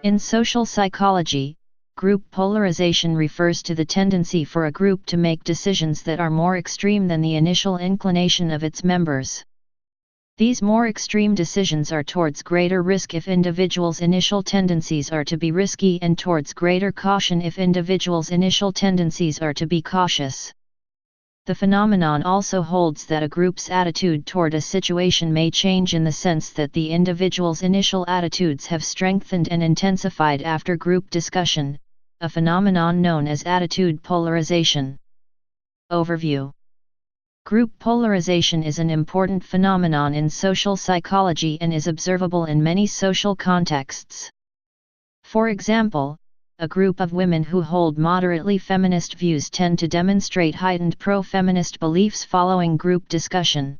In social psychology, group polarization refers to the tendency for a group to make decisions that are more extreme than the initial inclination of its members. These more extreme decisions are towards greater risk if individuals' initial tendencies are to be risky, and towards greater caution if individuals' initial tendencies are to be cautious. The phenomenon also holds that a group's attitude toward a situation may change in the sense that the individual's initial attitudes have strengthened and intensified after group discussion, a phenomenon known as attitude polarization. Overview. Group polarization is an important phenomenon in social psychology and is observable in many social contexts. For example, a group of women who hold moderately feminist views tend to demonstrate heightened pro-feminist beliefs following group discussion.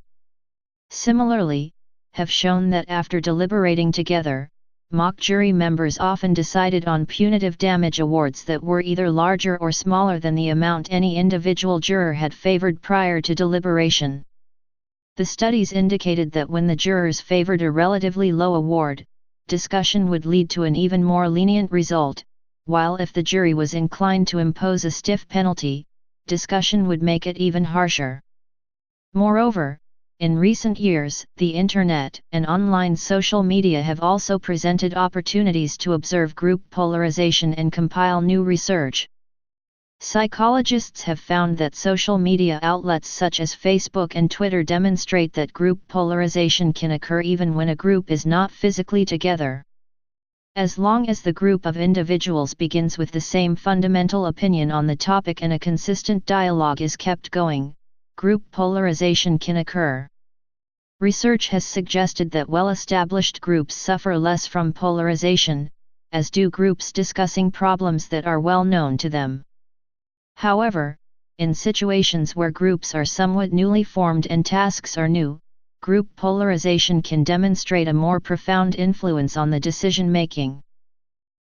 Similarly, have shown that after deliberating together, mock jury members often decided on punitive damage awards that were either larger or smaller than the amount any individual juror had favored prior to deliberation. The studies indicated that when the jurors favored a relatively low award, discussion would lead to an even more lenient result, while if the jury was inclined to impose a stiff penalty, discussion would make it even harsher. Moreover, in recent years, the Internet and online social media have also presented opportunities to observe group polarization and compile new research. Psychologists have found that social media outlets such as Facebook and Twitter demonstrate that group polarization can occur even when a group is not physically together. As long as the group of individuals begins with the same fundamental opinion on the topic and a consistent dialogue is kept going, group polarization can occur. Research has suggested that well-established groups suffer less from polarization, as do groups discussing problems that are well known to them. However, in situations where groups are somewhat newly formed and tasks are new, group polarization can demonstrate a more profound influence on the decision-making.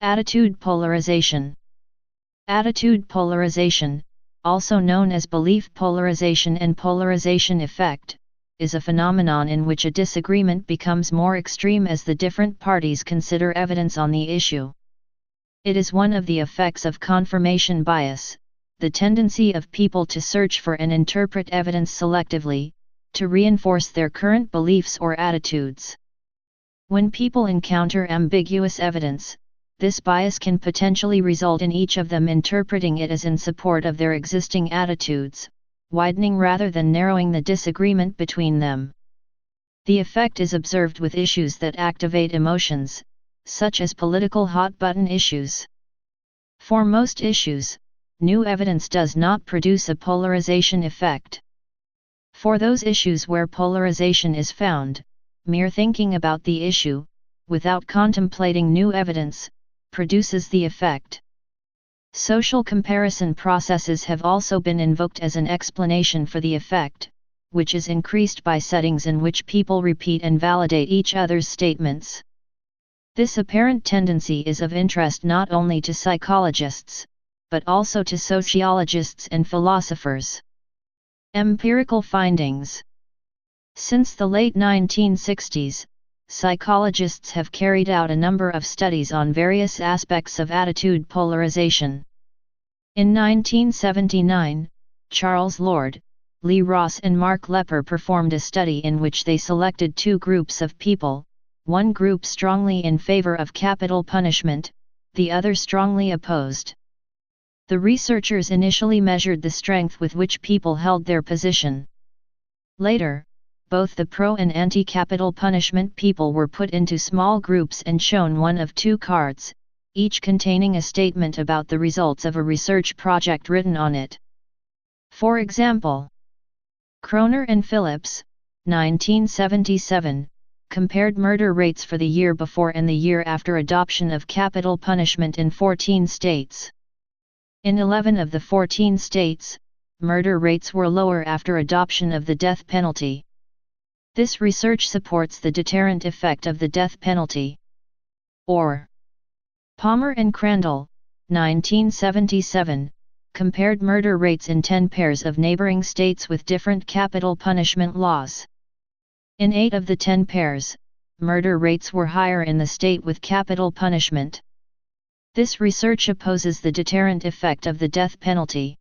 Attitude polarization. Attitude polarization, also known as belief polarization and polarization effect, is a phenomenon in which a disagreement becomes more extreme as the different parties consider evidence on the issue. It is one of the effects of confirmation bias, the tendency of people to search for and interpret evidence selectively, to reinforce their current beliefs or attitudes. When people encounter ambiguous evidence, this bias can potentially result in each of them interpreting it as in support of their existing attitudes, widening rather than narrowing the disagreement between them. The effect is observed with issues that activate emotions, such as political hot-button issues. For most issues, new evidence does not produce a polarization effect. For those issues where polarization is found, mere thinking about the issue, without contemplating new evidence, produces the effect. Social comparison processes have also been invoked as an explanation for the effect, which is increased by settings in which people repeat and validate each other's statements. This apparent tendency is of interest not only to psychologists, but also to sociologists and philosophers. Empirical findings. Since the late 1960s, psychologists have carried out a number of studies on various aspects of attitude polarization. In 1979, Charles Lord, Lee Ross and Mark Lepper performed a study in which they selected two groups of people, one group strongly in favor of capital punishment, the other strongly opposed. The researchers initially measured the strength with which people held their position. Later, both the pro and anti-capital punishment people were put into small groups and shown one of two cards, each containing a statement about the results of a research project written on it. For example, Kroner and Phillips, 1977, compared murder rates for the year before and the year after adoption of capital punishment in 14 states. In 11 of the 14 states, murder rates were lower after adoption of the death penalty. This research supports the deterrent effect of the death penalty. Or, Palmer and Crandall, 1977, compared murder rates in 10 pairs of neighboring states with different capital punishment laws. In 8 of the 10 pairs, murder rates were higher in the state with capital punishment. This research opposes the deterrent effect of the death penalty.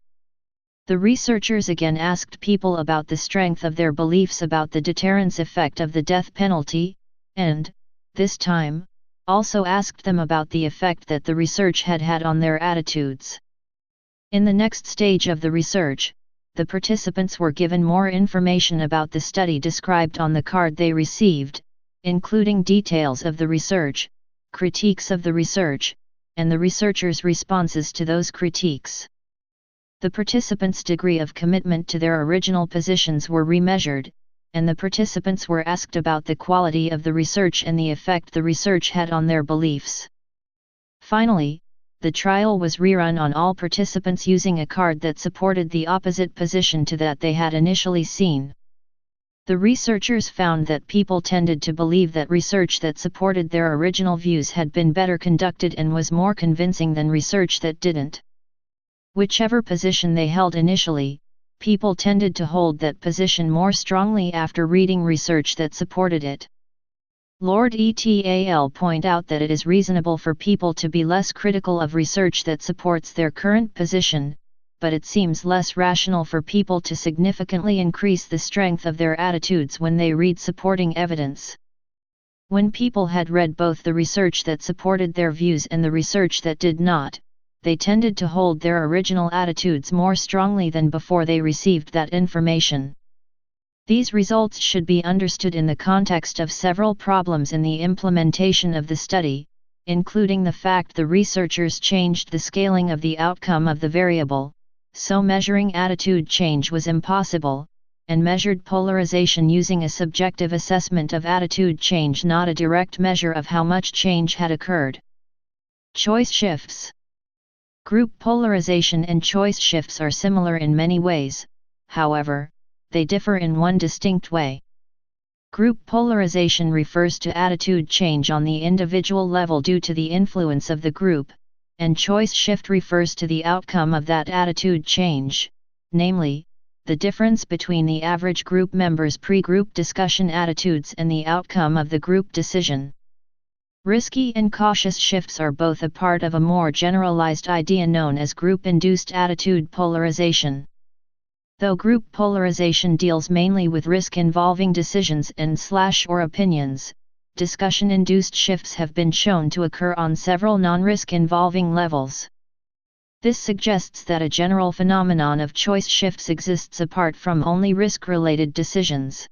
The researchers again asked people about the strength of their beliefs about the deterrence effect of the death penalty, and, this time, also asked them about the effect that the research had had on their attitudes. In the next stage of the research, the participants were given more information about the study described on the card they received, including details of the research, critiques of the research, and the researchers' responses to those critiques. The participants' degree of commitment to their original positions were remeasured, and the participants were asked about the quality of the research and the effect the research had on their beliefs. Finally, the trial was rerun on all participants using a card that supported the opposite position to that they had initially seen. The researchers found that people tended to believe that research that supported their original views had been better conducted and was more convincing than research that didn't. Whichever position they held initially, people tended to hold that position more strongly after reading research that supported it. Lord et.al. point out that it is reasonable for people to be less critical of research that supports their current position, but it seems less rational for people to significantly increase the strength of their attitudes when they read supporting evidence. When people had read both the research that supported their views and the research that did not, they tended to hold their original attitudes more strongly than before they received that information. These results should be understood in the context of several problems in the implementation of the study, including the fact the researchers changed the scaling of the outcome of the variable, so measuring attitude change was impossible, and measured polarization using a subjective assessment of attitude change, not a direct measure of how much change had occurred. Choice shifts. Group polarization and choice shifts are similar in many ways, however, they differ in one distinct way. Group polarization refers to attitude change on the individual level due to the influence of the group, and choice shift refers to the outcome of that attitude change, namely, the difference between the average group members' pre-group discussion attitudes and the outcome of the group decision. Risky and cautious shifts are both a part of a more generalized idea known as group-induced attitude polarization. Though group polarization deals mainly with risk involving decisions and/or opinions, discussion-induced shifts have been shown to occur on several non-risk involving levels. This suggests that a general phenomenon of choice shifts exists apart from only risk-related decisions.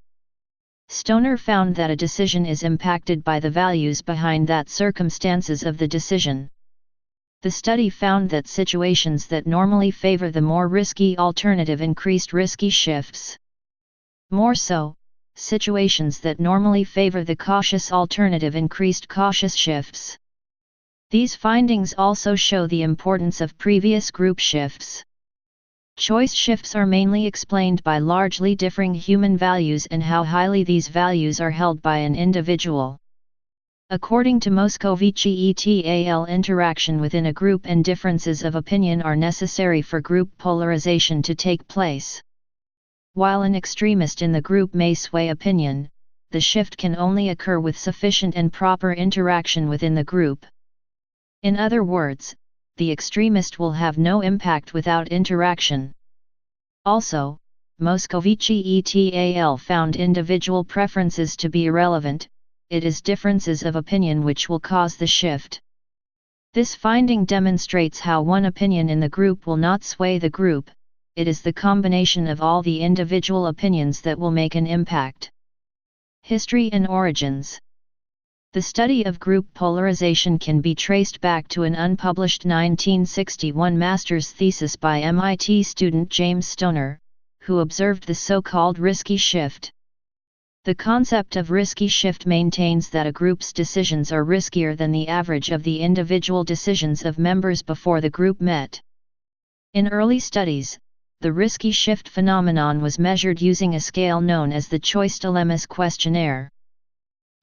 Stoner found that a decision is impacted by the values behind that circumstances of the decision. The study found that situations that normally favor the more risky alternative increased risky shifts. More so, situations that normally favor the cautious alternative increased cautious shifts. These findings also show the importance of previous group shifts. Choice shifts are mainly explained by largely differing human values and how highly these values are held by an individual. According to Moscovici et al., interaction within a group and differences of opinion are necessary for group polarization to take place. While an extremist in the group may sway opinion, the shift can only occur with sufficient and proper interaction within the group. In other words, the extremist will have no impact without interaction. Also, Moscovici et al. Found individual preferences to be irrelevant. It is differences of opinion which will cause the shift. This finding demonstrates how one opinion in the group will not sway the group, it is the combination of all the individual opinions that will make an impact. History and origins. The study of group polarization can be traced back to an unpublished 1961 master's thesis by MIT student James Stoner, who observed the so-called risky shift. The concept of risky shift maintains that a group's decisions are riskier than the average of the individual decisions of members before the group met. In early studies, the risky shift phenomenon was measured using a scale known as the Choice Dilemmas questionnaire.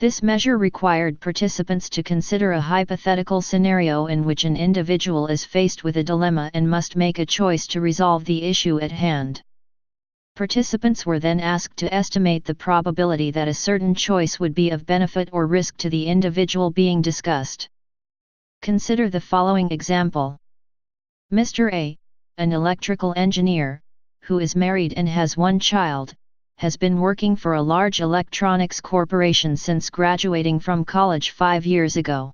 This measure required participants to consider a hypothetical scenario in which an individual is faced with a dilemma and must make a choice to resolve the issue at hand. Participants were then asked to estimate the probability that a certain choice would be of benefit or risk to the individual being discussed. Consider the following example. Mr. A, an electrical engineer, who is married and has one child, has been working for a large electronics corporation since graduating from college 5 years ago.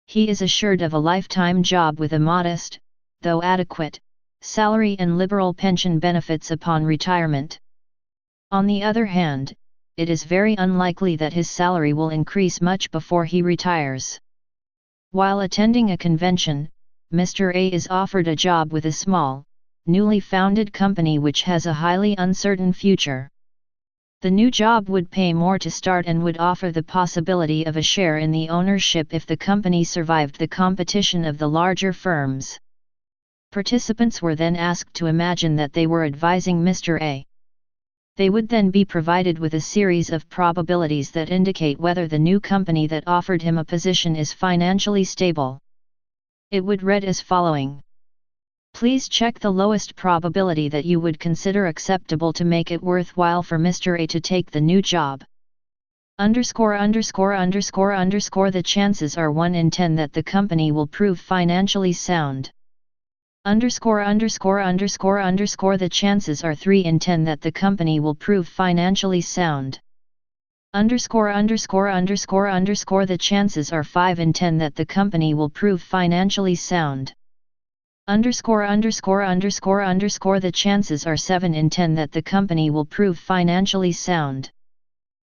He is assured of a lifetime job with a modest, though adequate, salary and liberal pension benefits upon retirement. On the other hand, it is very unlikely that his salary will increase much before he retires. While attending a convention, Mr. A is offered a job with a small, newly founded company which has a highly uncertain future. The new job would pay more to start and would offer the possibility of a share in the ownership if the company survived the competition of the larger firms. Participants were then asked to imagine that they were advising Mr. A. They would then be provided with a series of probabilities that indicate whether the new company that offered him a position is financially stable. It would read as following. Please check the lowest probability that you would consider acceptable to make it worthwhile for Mr. A to take the new job. The chances are 1 in 10 that the company will prove financially sound. The chances are 3 in 10 that the company will prove financially sound. The chances are 5 in 10 that the company will prove financially sound. The chances are 7 in 10 that the company will prove financially sound.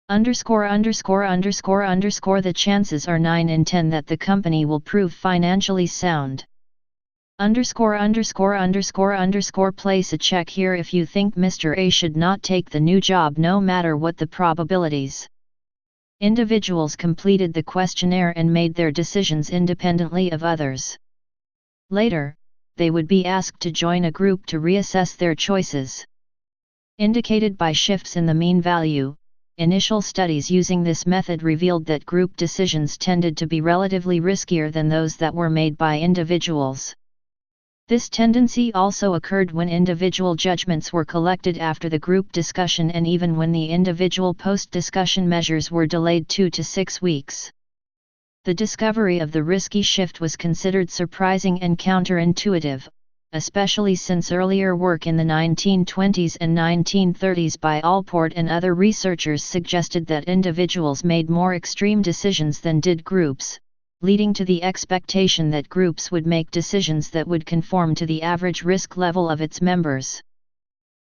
The chances are 9 in 10 that the company will prove financially sound. Place a check here if you think Mr. A should not take the new job no matter what the probabilities. Individuals completed the questionnaire and made their decisions independently of others. Later, they would be asked to join a group to reassess their choices. Indicated by shifts in the mean value, initial studies using this method revealed that group decisions tended to be relatively riskier than those that were made by individuals. This tendency also occurred when individual judgments were collected after the group discussion and even when the individual post-discussion measures were delayed 2 to 6 weeks. The discovery of the risky shift was considered surprising and counterintuitive, especially since earlier work in the 1920s and 1930s by Allport and other researchers suggested that individuals made more extreme decisions than did groups, leading to the expectation that groups would make decisions that would conform to the average risk level of its members.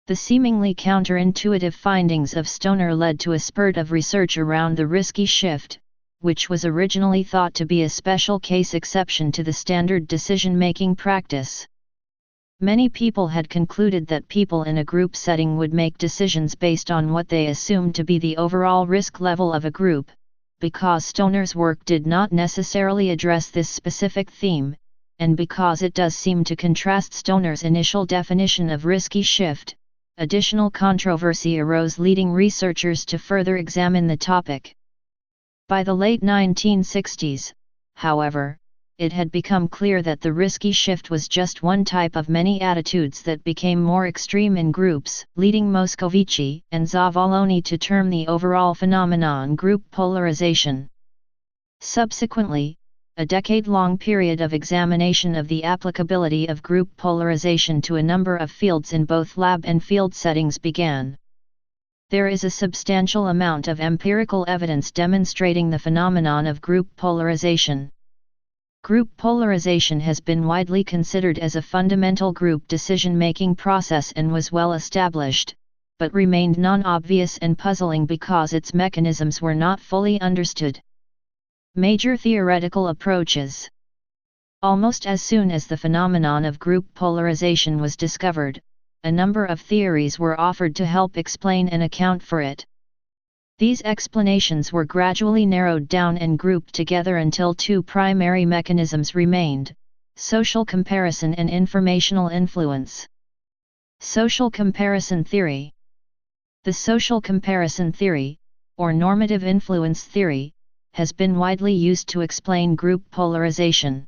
The seemingly counterintuitive findings of Stoner led to a spurt of research around the risky shift, which was originally thought to be a special case exception to the standard decision-making practice. Many people had concluded that people in a group setting would make decisions based on what they assumed to be the overall risk level of a group, because Stoner's work did not necessarily address this specific theme, and because it does seem to contrast Stoner's initial definition of risky shift. Additional controversy arose, leading researchers to further examine the topic. By the late 1960s, however, it had become clear that the risky shift was just one type of many attitudes that became more extreme in groups, leading Moscovici and Zavaloni to term the overall phenomenon group polarization. Subsequently, a decade-long period of examination of the applicability of group polarization to a number of fields in both lab and field settings began. There is a substantial amount of empirical evidence demonstrating the phenomenon of group polarization. Group polarization has been widely considered as a fundamental group decision-making process and was well established, but remained non-obvious and puzzling because its mechanisms were not fully understood. Major theoretical approaches. Almost as soon as the phenomenon of group polarization was discovered, a number of theories were offered to help explain and account for it. These explanations were gradually narrowed down and grouped together until 2 primary mechanisms remained: social comparison and informational influence. Social comparison theory. The social comparison theory, or normative influence theory, has been widely used to explain group polarization.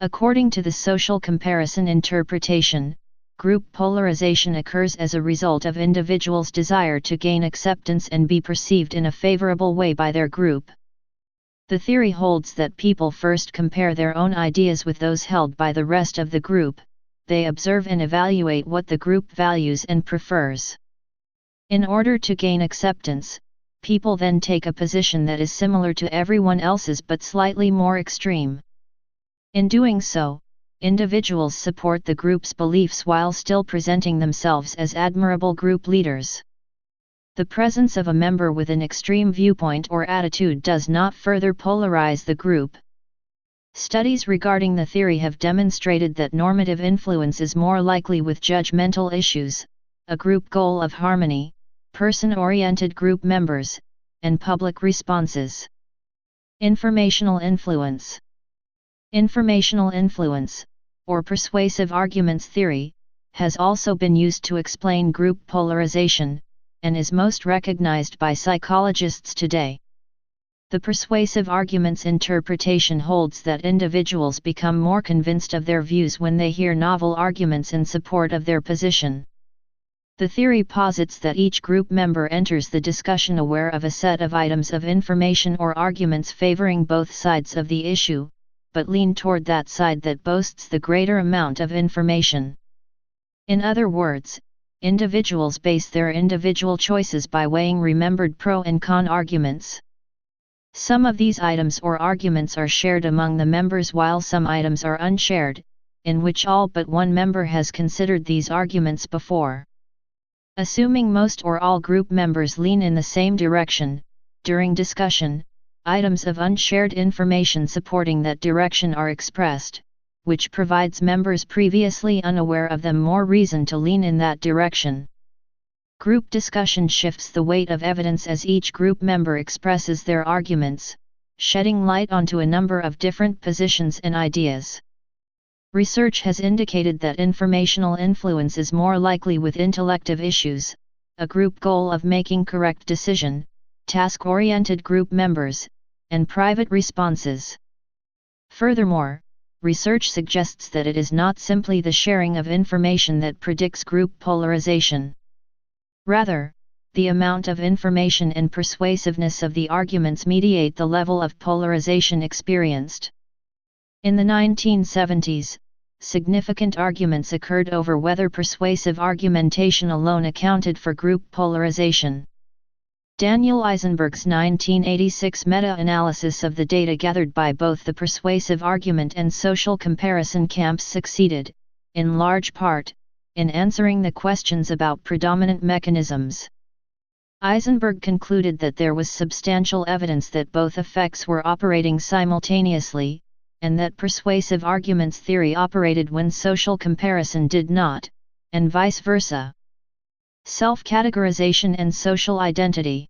According to the social comparison interpretation, group polarization occurs as a result of individuals' desire to gain acceptance and be perceived in a favorable way by their group. The theory holds that people first compare their own ideas with those held by the rest of the group. They observe and evaluate what the group values and prefers. In order to gain acceptance, people then take a position that is similar to everyone else's but slightly more extreme. In doing so, individuals support the group's beliefs while still presenting themselves as admirable group leaders. The presence of a member with an extreme viewpoint or attitude does not further polarize the group. Studies regarding the theory have demonstrated that normative influence is more likely with judgmental issues, a group goal of harmony, person-oriented group members, and public responses. Informational influence. Informational influence, or persuasive arguments theory, has also been used to explain group polarization, and is most recognized by psychologists today. The persuasive arguments interpretation holds that individuals become more convinced of their views when they hear novel arguments in support of their position. The theory posits that each group member enters the discussion aware of a set of items of information or arguments favoring both sides of the issue, but lean toward that side that boasts the greater amount of information. In other words, individuals base their individual choices by weighing remembered pro and con arguments. Some of these items or arguments are shared among the members while some items are unshared, in which all but one member has considered these arguments before. Assuming most or all group members lean in the same direction, during discussion, items of unshared information supporting that direction are expressed, which provides members previously unaware of them more reason to lean in that direction. Group discussion shifts the weight of evidence as each group member expresses their arguments, shedding light onto a number of different positions and ideas. Research has indicated that informational influence is more likely with intellective issues, a group goal of making correct decision, task-oriented group members, and private responses. Furthermore, research suggests that it is not simply the sharing of information that predicts group polarization. Rather, the amount of information and persuasiveness of the arguments mediate the level of polarization experienced. In the 1970s, significant arguments occurred over whether persuasive argumentation alone accounted for group polarization. Daniel Eisenberg's 1986 meta-analysis of the data gathered by both the persuasive argument and social comparison camps succeeded, in large part, in answering the questions about predominant mechanisms. Eisenberg concluded that there was substantial evidence that both effects were operating simultaneously, and that persuasive arguments theory operated when social comparison did not, and vice versa. Self-categorization and social identity.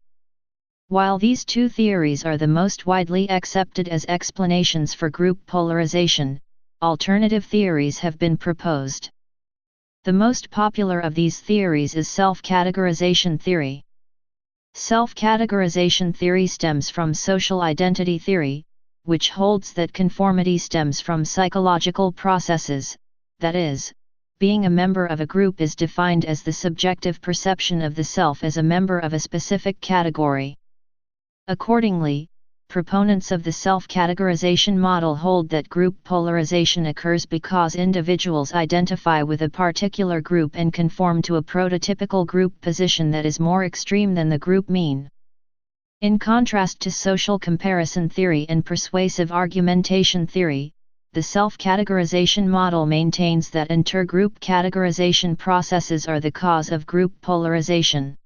While these two theories are the most widely accepted as explanations for group polarization, alternative theories have been proposed. The most popular of these theories is self-categorization theory. Self-categorization theory stems from social identity theory, which holds that conformity stems from psychological processes, that is, being a member of a group is defined as the subjective perception of the self as a member of a specific category. Accordingly, proponents of the self-categorization model hold that group polarization occurs because individuals identify with a particular group and conform to a prototypical group position that is more extreme than the group mean. In contrast to social comparison theory and persuasive argumentation theory, the self-categorization model maintains that intergroup categorization processes are the cause of group polarization.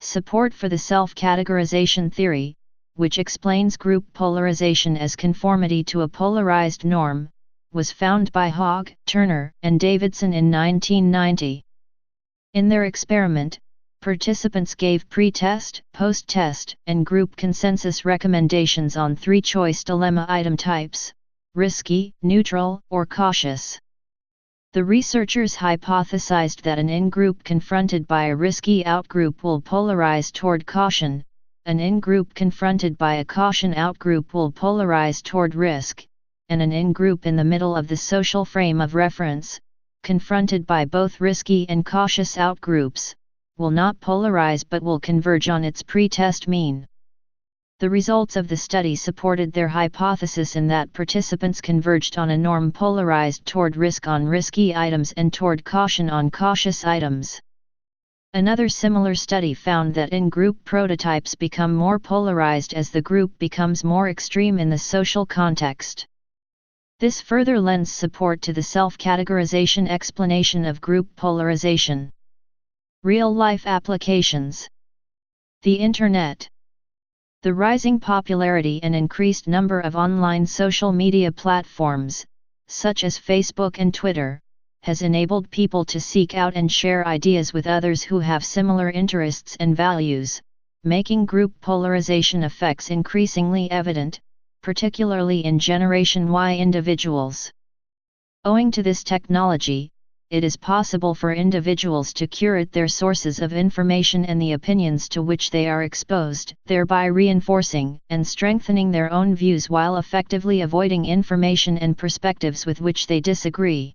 Support for the self-categorization theory, which explains group polarization as conformity to a polarized norm, was found by Hogg, Turner, and Davidson in 1990. In their experiment, participants gave pre-test, post-test, and group consensus recommendations on three choice dilemma item types: risky, neutral, or cautious. The researchers hypothesized that an in-group confronted by a risky out-group will polarize toward caution, an in-group confronted by a caution out-group will polarize toward risk, and an in-group in the middle of the social frame of reference, confronted by both risky and cautious out-groups, will not polarize but will converge on its pre-test mean. The results of the study supported their hypothesis in that participants converged on a norm polarized toward risk on risky items and toward caution on cautious items. Another similar study found that in-group prototypes become more polarized as the group becomes more extreme in the social context. This further lends support to the self-categorization explanation of group polarization. Real-life applications. The Internet. The rising popularity and increased number of online social media platforms, such as Facebook and Twitter, has enabled people to seek out and share ideas with others who have similar interests and values, making group polarization effects increasingly evident, particularly in Generation Y individuals. Owing to this technology, it is possible for individuals to curate their sources of information and the opinions to which they are exposed, thereby reinforcing and strengthening their own views while effectively avoiding information and perspectives with which they disagree.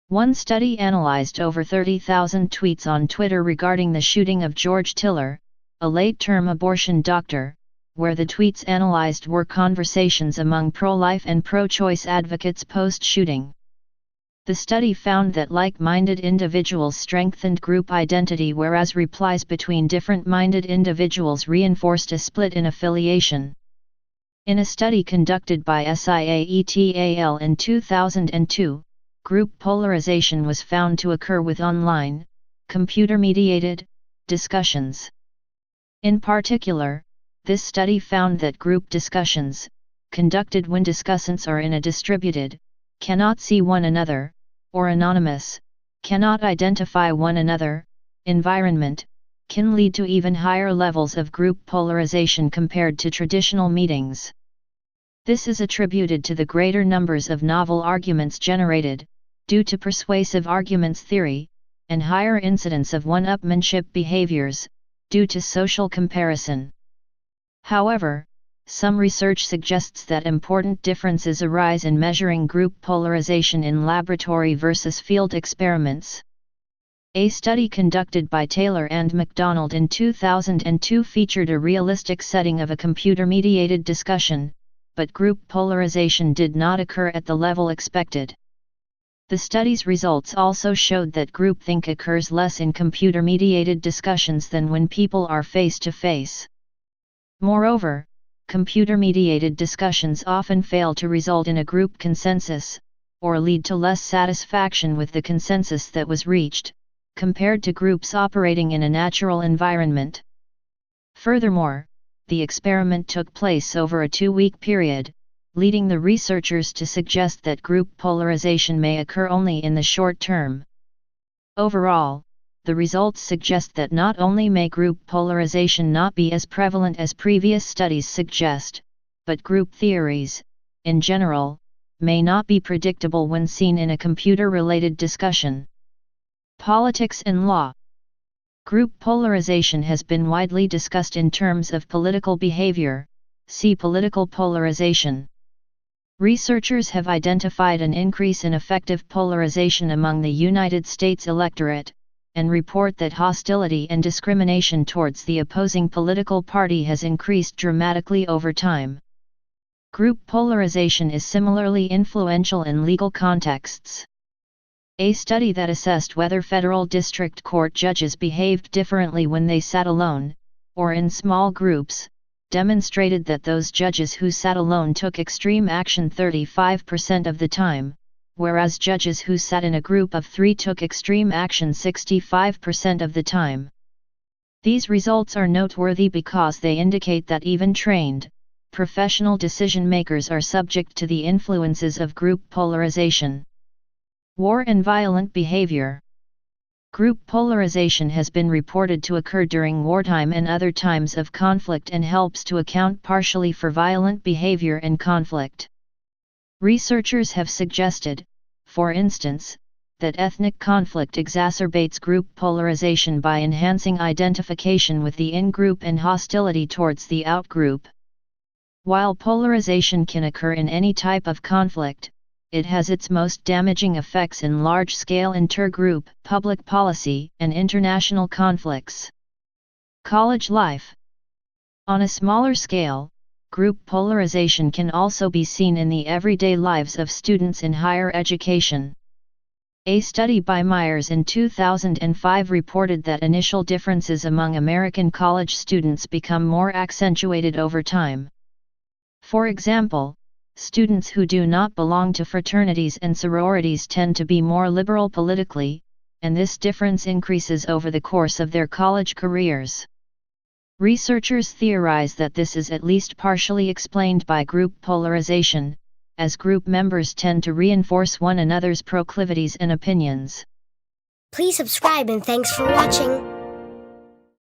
One study analyzed over 30,000 tweets on Twitter regarding the shooting of George Tiller, a late-term abortion doctor, where the tweets analyzed were conversations among pro-life and pro-choice advocates post-shooting. The study found that like-minded individuals strengthened group identity, whereas replies between different-minded individuals reinforced a split in affiliation. In a study conducted by SIAETAL in 2002, group polarization was found to occur with online, computer-mediated discussions. In particular, this study found that group discussions, conducted when discussants are in a distributed, cannot see one another, or anonymous, cannot identify one another, environment, can lead to even higher levels of group polarization compared to traditional meetings. This is attributed to the greater numbers of novel arguments generated, due to persuasive arguments theory, and higher incidence of one-upmanship behaviors, due to social comparison. However, some research suggests that important differences arise in measuring group polarization in laboratory versus field experiments. A study conducted by Tailor and MacDonald in 2002 featured a realistic setting of a computer-mediated discussion, but group polarization did not occur at the level expected. The study's results also showed that groupthink occurs less in computer-mediated discussions than when people are face-to-face. Moreover, computer-mediated discussions often fail to result in a group consensus, or lead to less satisfaction with the consensus that was reached, compared to groups operating in a natural environment. Furthermore, the experiment took place over a 2-week period, leading the researchers to suggest that group polarization may occur only in the short term. Overall, the results suggest that not only may group polarization not be as prevalent as previous studies suggest, but group theories, in general, may not be predictable when seen in a computer-related discussion. Politics and law. Group polarization has been widely discussed in terms of political behavior. See political polarization. Researchers have identified an increase in effective polarization among the United States electorate, and report that hostility and discrimination towards the opposing political party has increased dramatically over time. Group polarization is similarly influential in legal contexts. A study that assessed whether federal district court judges behaved differently when they sat alone, or in small groups, demonstrated that those judges who sat alone took extreme action 35% of the time, whereas judges who sat in a group of 3 took extreme action 65% of the time. These results are noteworthy because they indicate that even trained, professional decision-makers are subject to the influences of group polarization. War and violent behavior. Group polarization has been reported to occur during wartime and other times of conflict and helps to account partially for violent behavior and conflict. Researchers have suggested, for instance, that ethnic conflict exacerbates group polarization by enhancing identification with the in-group and hostility towards the out-group. While polarization can occur in any type of conflict, it has its most damaging effects in large-scale intergroup, public policy, and international conflicts. College life. On a smaller scale, group polarization can also be seen in the everyday lives of students in higher education. A study by Myers in 2005 reported that initial differences among American college students become more accentuated over time. For example, students who do not belong to fraternities and sororities tend to be more liberal politically, and this difference increases over the course of their college careers. Researchers theorize that this is at least partially explained by group polarization, as group members tend to reinforce one another's proclivities and opinions. Please subscribe and thanks for watching.